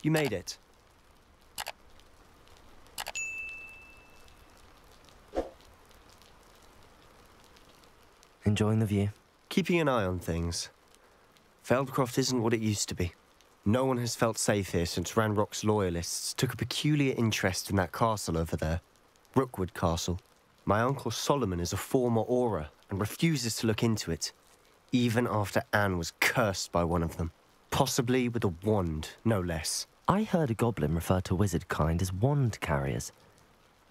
You made it. Enjoying the view? Keeping an eye on things. Feldcroft isn't what it used to be. No one has felt safe here since Ranrock's loyalists took a peculiar interest in that castle over there. Rookwood Castle. My Uncle Solomon is a former Auror and refuses to look into it, even after Anne was cursed by one of them. Possibly with a wand, no less. I heard a goblin refer to wizard kind as wand carriers.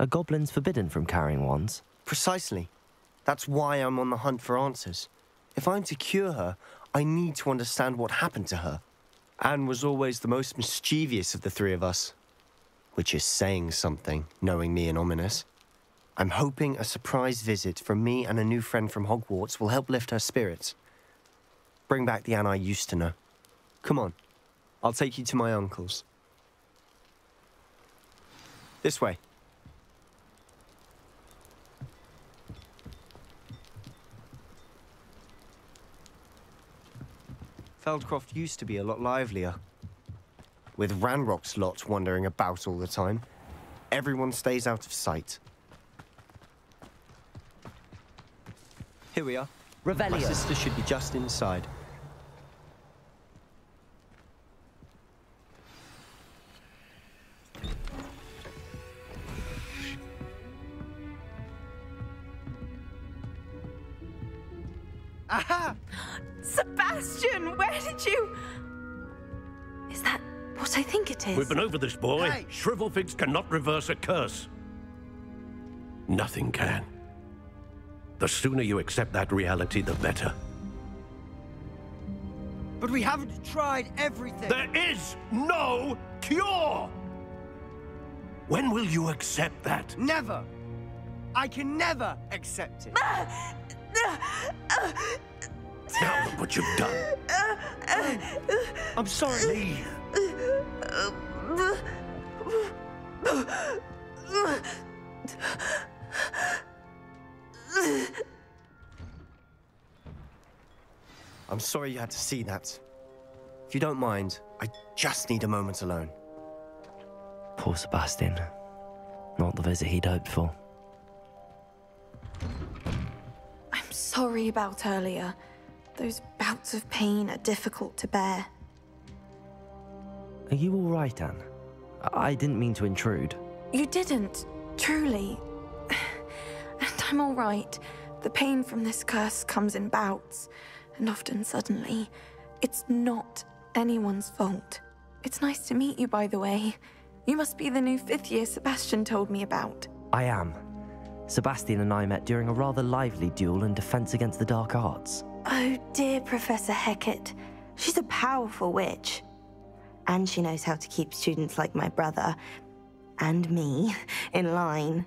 Are goblins forbidden from carrying wands? Precisely. That's why I'm on the hunt for answers. If I'm to cure her, I need to understand what happened to her. Anne was always the most mischievous of the three of us. Which is saying something, knowing me and Ominous. I'm hoping a surprise visit from me and a new friend from Hogwarts will help lift her spirits. Bring back the Anne I used to know. Come on, I'll take you to my uncle's. This way. Feldcroft used to be a lot livelier. With Ranrock's lot wandering about all the time, everyone stays out of sight. Here we are. Revelio. My sister should be just inside. Aha! Sebastian, where did you... Is that what I think it is? We've been over this, boy. Hey! Shrivelfigs cannot reverse a curse. Nothing can. The sooner you accept that reality, the better. But we haven't tried everything. There is no cure! When will you accept that? Never. I can never accept it. Now look what you've done. I'm sorry. Leave. I'm sorry you had to see that. If you don't mind, I just need a moment alone. Poor Sebastian. Not the visit he'd hoped for. I'm sorry about earlier. Those bouts of pain are difficult to bear. Are you all right, Anne? I didn't mean to intrude. You didn't, truly. And I'm all right. The pain from this curse comes in bouts, and often suddenly. It's not anyone's fault. It's nice to meet you, by the way. You must be the new 5th year Sebastian told me about. I am. Sebastian and I met during a rather lively duel in defense against the dark arts. Oh dear, Professor Hecate. She's a powerful witch. And she knows how to keep students like my brother, and me, in line.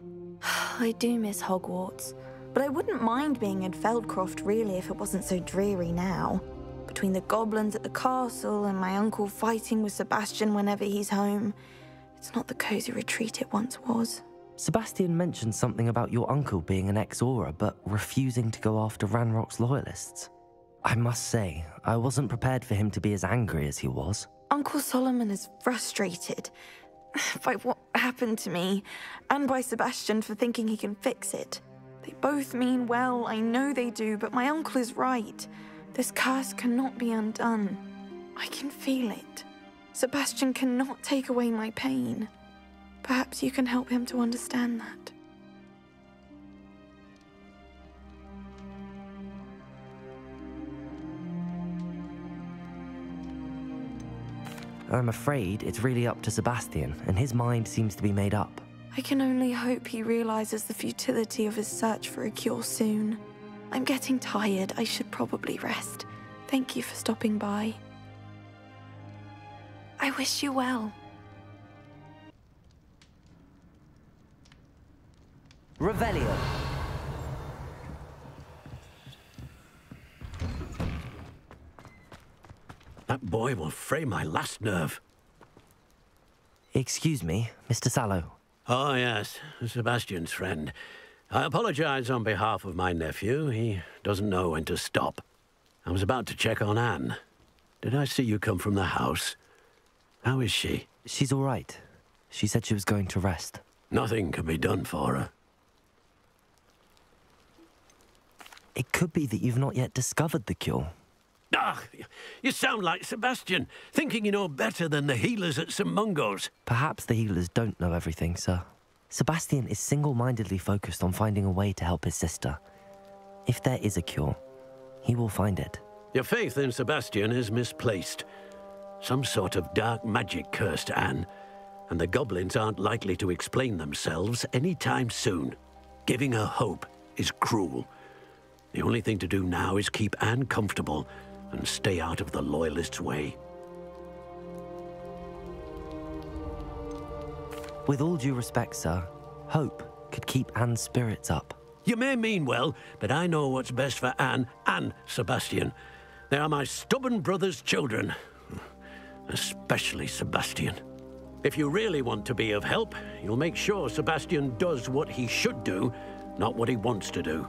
I do miss Hogwarts, but I wouldn't mind being in Feldcroft really if it wasn't so dreary now. Between the goblins at the castle and my uncle fighting with Sebastian whenever he's home, it's not the cozy retreat it once was. Sebastian mentioned something about your uncle being an ex-Auror, but refusing to go after Ranrock's loyalists. I must say, I wasn't prepared for him to be as angry as he was. Uncle Solomon is frustrated by what happened to me, and by Sebastian for thinking he can fix it. They both mean well, I know they do, but my uncle is right. This curse cannot be undone. I can feel it. Sebastian cannot take away my pain. Perhaps you can help him to understand that. I'm afraid it's really up to Sebastian, and his mind seems to be made up. I can only hope he realizes the futility of his search for a cure soon. I'm getting tired. I should probably rest. Thank you for stopping by. I wish you well. Revelio. That boy will fray my last nerve. Excuse me, Mr. Sallow. Oh, yes, Sebastian's friend. I apologize on behalf of my nephew. He doesn't know when to stop. I was about to check on Anne. Did I see you come from the house? How is she? She's all right. She said she was going to rest. Nothing can be done for her. It could be that you've not yet discovered the cure. Ah, you sound like Sebastian, thinking you know better than the healers at St. Mungo's. Perhaps the healers don't know everything, sir. Sebastian is single-mindedly focused on finding a way to help his sister. If there is a cure, he will find it. Your faith in Sebastian is misplaced. Some sort of dark magic cursed Anne, and the goblins aren't likely to explain themselves anytime soon. Giving her hope is cruel. The only thing to do now is keep Anne comfortable and stay out of the Loyalists' way. With all due respect, sir, hope could keep Anne's spirits up. You may mean well, but I know what's best for Anne and Sebastian. They are my stubborn brother's children. Especially Sebastian. If you really want to be of help, you'll make sure Sebastian does what he should do, not what he wants to do.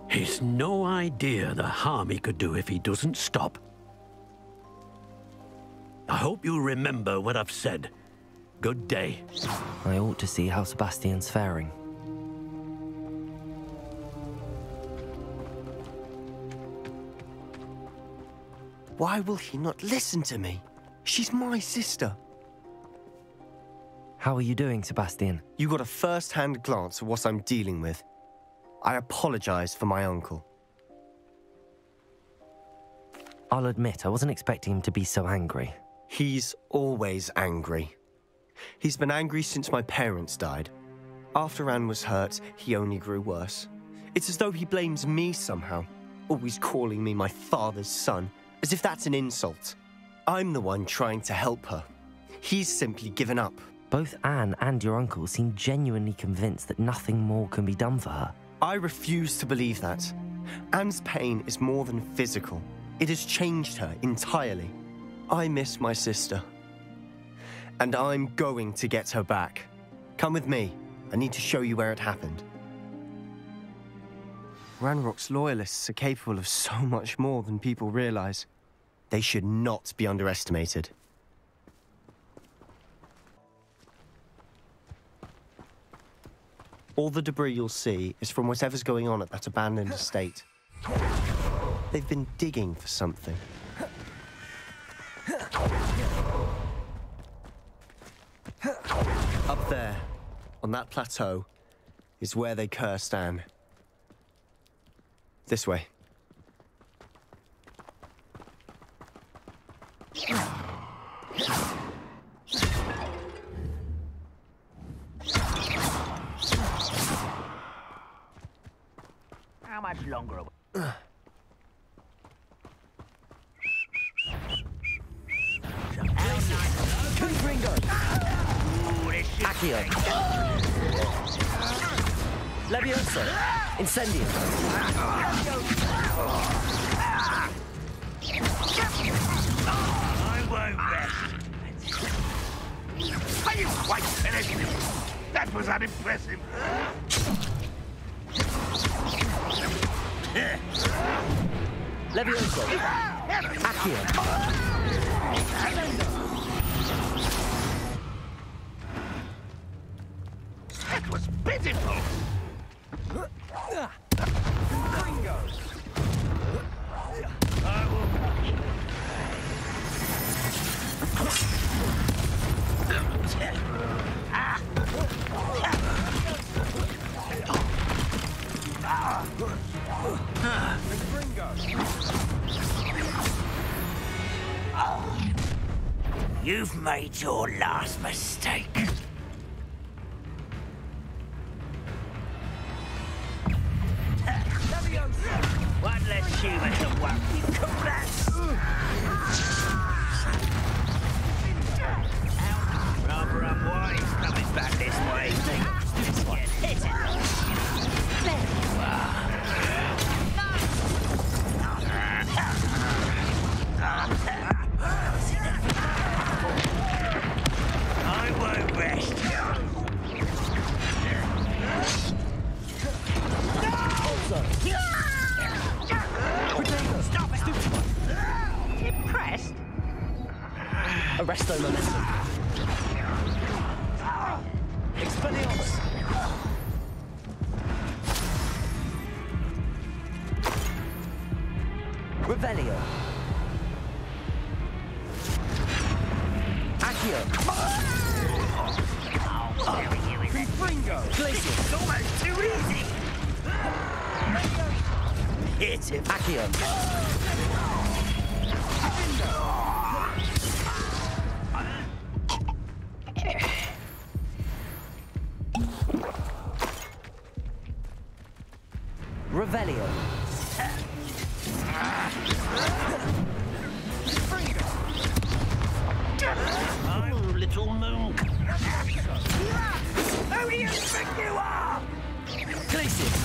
He's no idea the harm he could do if he doesn't stop. I hope you remember what I've said. Good day. I ought to see how Sebastian's faring. Why will he not listen to me? She's my sister. How are you doing, Sebastian? You got a first-hand glance at what I'm dealing with. I apologize for my uncle. I'll admit, I wasn't expecting him to be so angry. He's always angry. He's been angry since my parents died. After Anne was hurt, he only grew worse. It's as though he blames me somehow, always calling me my father's son, as if that's an insult. I'm the one trying to help her. He's simply given up. Both Anne and your uncle seem genuinely convinced that nothing more can be done for her. I refuse to believe that. Anne's pain is more than physical. It has changed her entirely. I miss my sister. And I'm going to get her back. Come with me. I need to show you where it happened. Ranrock's Loyalists are capable of so much more than people realize. They should not be underestimated. All the debris you'll see is from whatever's going on at that abandoned estate. They've been digging for something. Up there, on that plateau, is where they cursed Anne. This way. How much longer? Accio! Levioso! Incendio! I won't rest. Are you quite finished? That was unimpressive. Levioso! Accio! That was pitiful. I will. You've made your last mistake. One less human to work with. Cool that. Rather unwise coming back this way. Hit it. There you are. I won't rest. Arresto momentum. Expelliarmus. Revelio. Accio. Confringo! Glacius. It's almost too easy. Hit him. Accio. Revelio. Oh, little moon. Who do you think you are? Glacius.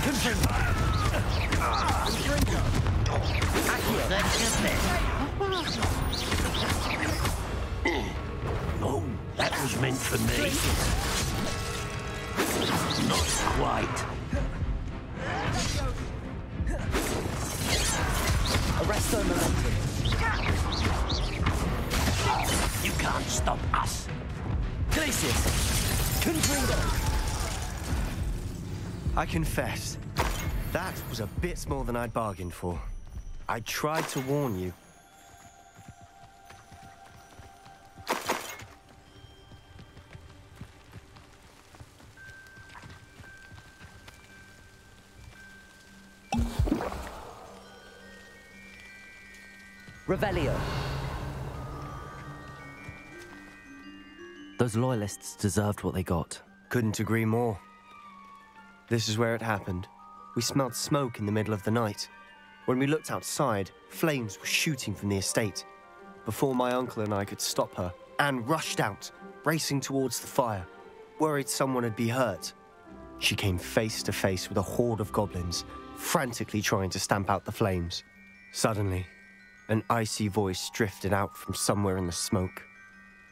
Confringo. Accio. Oh, that was meant for me. Not quite. Arresto momentum. You can't stop us. Glacius. Confringo. I confess, that was a bit more than I'd bargained for. I tried to warn you. Revelio. Those loyalists deserved what they got. Couldn't agree more. This is where it happened. We smelled smoke in the middle of the night. When we looked outside, flames were shooting from the estate. Before my uncle and I could stop her, Anne rushed out, racing towards the fire, worried someone had been hurt. She came face to face with a horde of goblins, frantically trying to stamp out the flames. Suddenly, an icy voice drifted out from somewhere in the smoke.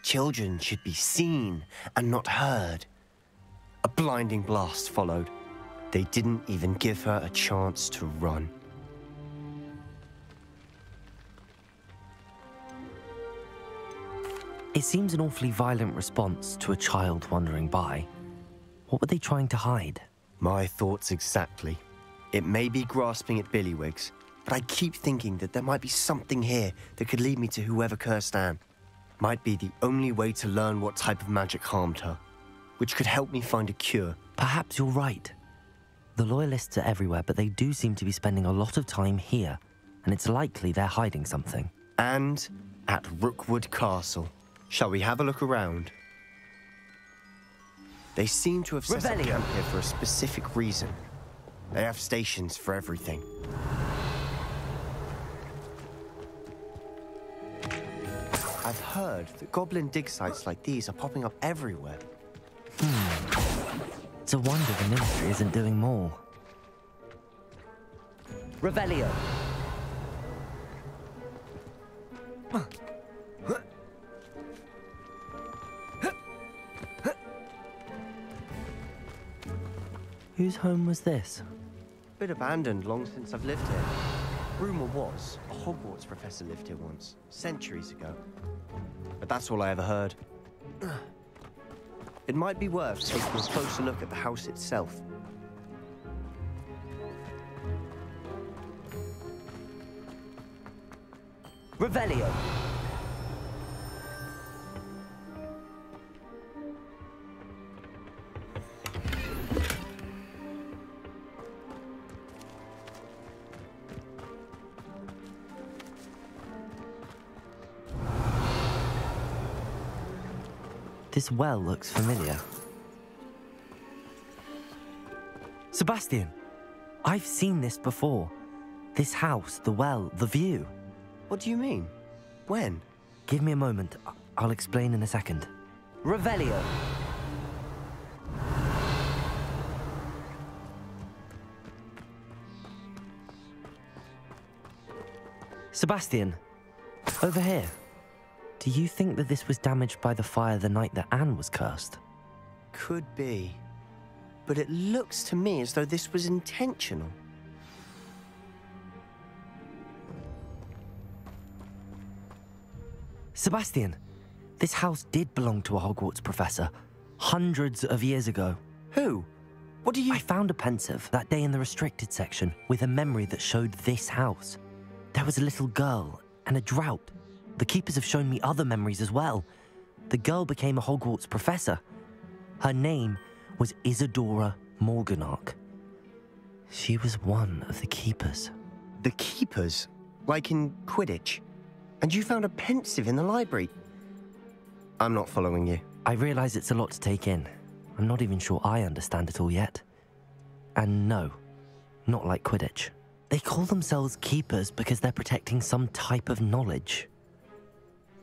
Children should be seen and not heard. A blinding blast followed. They didn't even give her a chance to run. It seems an awfully violent response to a child wandering by. What were they trying to hide? My thoughts exactly. It may be grasping at Billywigs, but I keep thinking that there might be something here that could lead me to whoever cursed Anne. Might be the only way to learn what type of magic harmed her, which could help me find a cure. Perhaps you're right. The Loyalists are everywhere, but they do seem to be spending a lot of time here, and it's likely they're hiding something. And at Rookwood Castle. Shall we have a look around? They seem to have set up camp here for a specific reason. They have stations for everything. I've heard that goblin dig sites like these are popping up everywhere. It's a wonder the Ministry isn't doing more. Revelio. Whose home was this? Bit abandoned long since I've lived here. Rumour was a Hogwarts professor lived here once, centuries ago. But that's all I ever heard. It might be worth taking a closer look at the house itself. Revelio. This well looks familiar. Sebastian, I've seen this before. This house, the well, the view. What do you mean? When? Give me a moment. I'll explain in a second. Revelio. Sebastian, over here. Do you think that this was damaged by the fire the night that Anne was cursed? Could be. But it looks to me as though this was intentional. Sebastian, this house did belong to a Hogwarts professor, hundreds of years ago. Who? What do you... I found a pensive that day in the restricted section with a memory that showed this house. There was a little girl and a drought. The keepers have shown me other memories as well. The girl became a Hogwarts professor. Her name was Isadora Morganach. She was one of the keepers. The keepers? Like in Quidditch? And you found a pensive in the library? I'm not following you. I realize it's a lot to take in. I'm not even sure I understand it all yet. And no, not like Quidditch. They call themselves keepers because they're protecting some type of knowledge.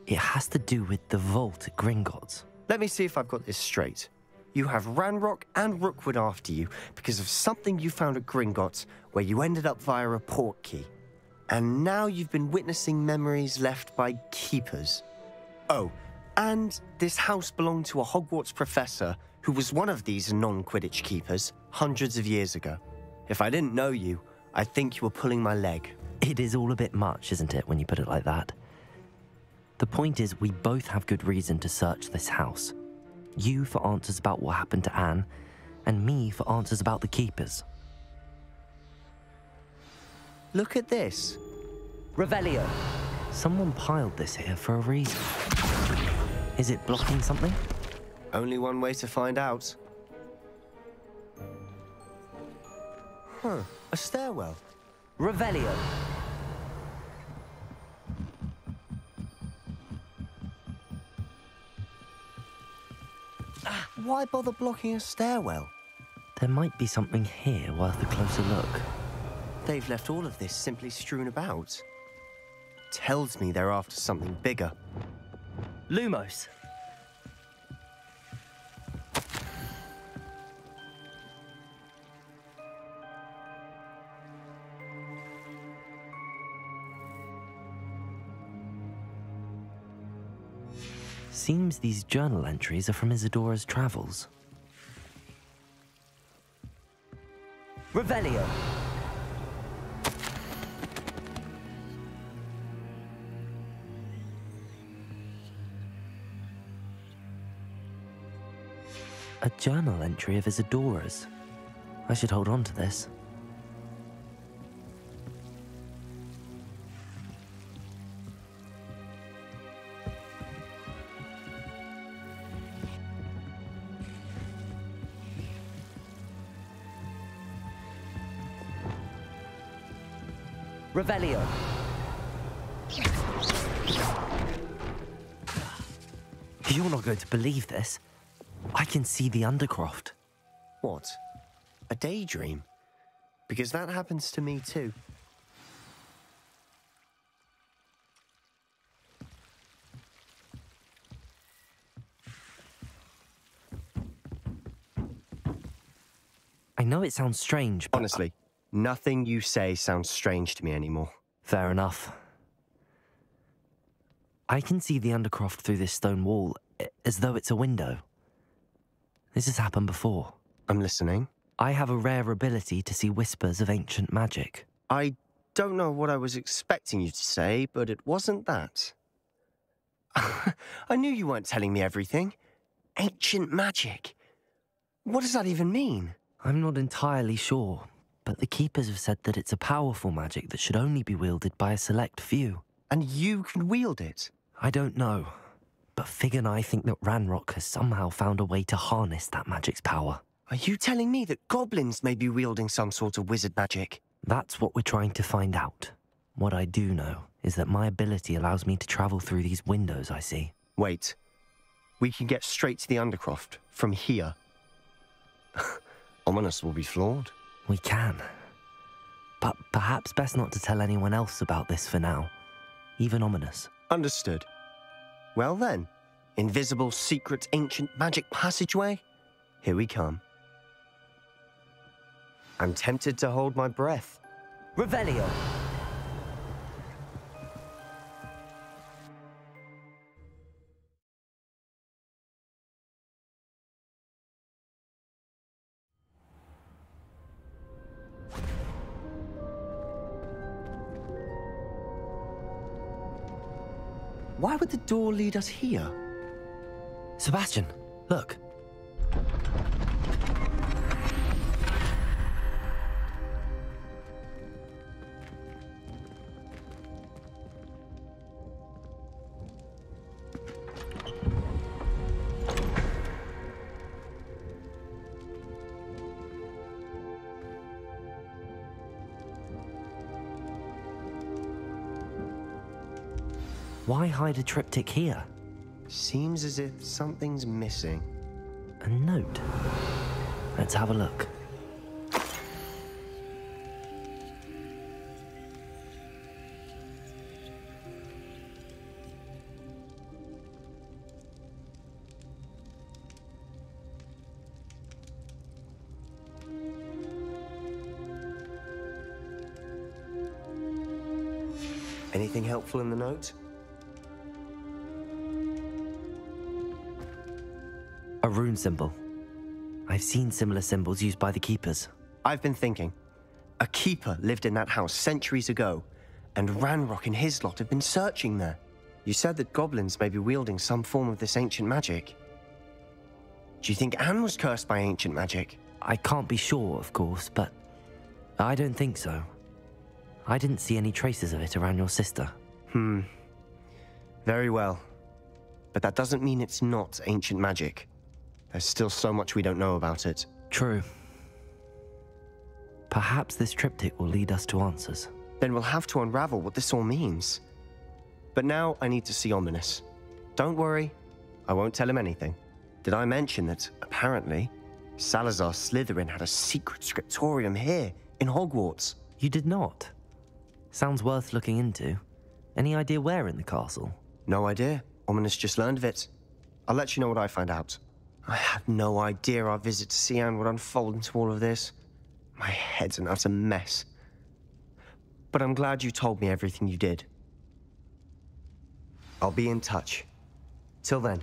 It has to do with the vault at Gringotts. Let me see if I've got this straight. You have Ranrock and Rookwood after you because of something you found at Gringotts where you ended up via a portkey. And now you've been witnessing memories left by keepers. Oh, and this house belonged to a Hogwarts professor who was one of these non-Quidditch keepers hundreds of years ago. If I didn't know you, I'd think you were pulling my leg. It is all a bit much, isn't it, when you put it like that? The point is, we both have good reason to search this house. You for answers about what happened to Anne, and me for answers about the keepers. Look at this. Revelio. Someone piled this here for a reason. Is it blocking something? Only one way to find out. Huh, a stairwell. Revelio. Why bother blocking a stairwell? There might be something here worth a closer look. They've left all of this simply strewn about. Tells me they're after something bigger. Lumos. Seems these journal entries are from Isadora's travels. Revelio. A journal entry of Isadora's. I should hold on to this. Revelio. You're not going to believe this. I can see the Undercroft. What? A daydream? Because that happens to me too. I know it sounds strange, but... Honestly, nothing you say sounds strange to me anymore. Fair enough. I can see the Undercroft through this stone wall, as though it's a window. This has happened before. I'm listening. I have a rare ability to see whispers of ancient magic. I don't know what I was expecting you to say, but it wasn't that. I knew you weren't telling me everything. Ancient magic. What does that even mean? I'm not entirely sure, but the Keepers have said that it's a powerful magic that should only be wielded by a select few. And you can wield it? I don't know, but Fig and I think that Ranrock has somehow found a way to harness that magic's power. Are you telling me that goblins may be wielding some sort of wizard magic? That's what we're trying to find out. What I do know is that my ability allows me to travel through these windows I see. Wait. We can get straight to the Undercroft from here. Ominous will be flawed. We can. But perhaps best not to tell anyone else about this for now. Even Ominous. Understood. Well then, invisible, secret, ancient magic passageway? Here we come. I'm tempted to hold my breath. Revelio! Why would the door lead us here? Sebastian, look. Why hide a triptych here? Seems as if something's missing. A note. Let's have a look. Anything helpful in the note? A rune symbol. I've seen similar symbols used by the keepers. I've been thinking. A keeper lived in that house centuries ago, and Ranrock and his lot have been searching there. You said that goblins may be wielding some form of this ancient magic. Do you think Anne was cursed by ancient magic? I can't be sure, of course, but I don't think so. I didn't see any traces of it around your sister. Very well. But that doesn't mean it's not ancient magic. There's still so much we don't know about it. True. Perhaps this triptych will lead us to answers. Then we'll have to unravel what this all means. But now I need to see Ominous. Don't worry, I won't tell him anything. Did I mention that, apparently, Salazar Slytherin had a secret scriptorium here, in Hogwarts? You did not? Sounds worth looking into. Any idea where in the castle? No idea. Ominous just learned of it. I'll let you know what I find out. I had no idea our visit to see Anne would unfold into all of this. My head's an utter mess. But I'm glad you told me everything you did. I'll be in touch. Till then.